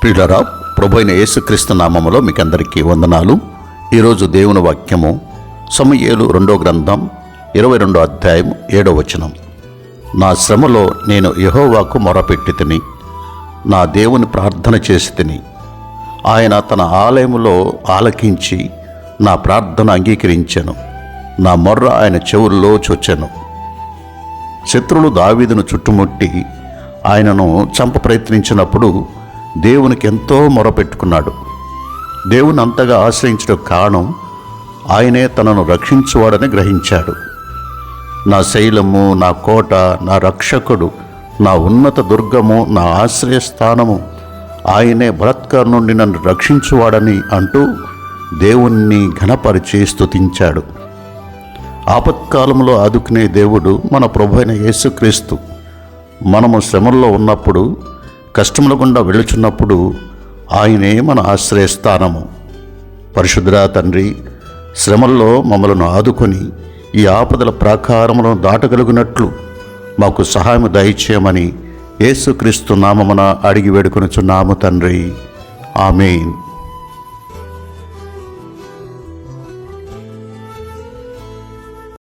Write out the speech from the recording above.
ప్రియులారా, ప్రభువైన యేసుక్రీస్తు నామములో మీకు అందరికీ వందనాలు. ఈరోజు దేవుని వాక్యము సమూయేలు 2వ గ్రంథం 22వ అధ్యాయం 7వ వచనం. నా శ్రమలో నేను యెహోవాకు మొరపెట్టి తిని, నా దేవుని ప్రార్థన చేసి తిని, ఆయన తన ఆలయములో ఆలకించి నా ప్రార్థన అంగీకరించెను. నా మొర్ర ఆయన చెవుల్లో చొచ్చెను. శత్రులు దావీదును చుట్టుముట్టి ఆయనను చంప ప్రయత్నించినప్పుడు దేవునికి ఎంతో మొరపెట్టుకున్నాడు. దేవుని అంతగా ఆశ్రయించడం కారణం ఆయనే తనను రక్షించువాడని గ్రహించాడు. నా శైలము, నా కోట, నా రక్షకుడు, నా ఉన్నత దుర్గము, నా ఆశ్రయస్థానము, ఆయనే బలాత్కారం నుండి నన్ను రక్షించువాడని అంటూ దేవుణ్ణి ఘనపరిచి స్తుతించాడు. ఆపత్కాలంలో ఆదుకునే దేవుడు మన ప్రభువైన యేసుక్రీస్తు. మనము శ్రమల్లో ఉన్నప్పుడు, కష్టముల గుండా వెళుచున్నప్పుడు ఆయనే మన ఆశ్రయస్థానము. పరిశుద్ధుడా తండ్రి, శ్రమల్లో మమ్మలను ఆదుకొని ఈ ఆపదల ప్రాకారములను దాటగలుగునట్లు మాకు సహాయం దయచేయమని యేసుక్రీస్తు నామమున అడిగి వేడుకొనుచున్నాము తండ్రి. ఆమేన్.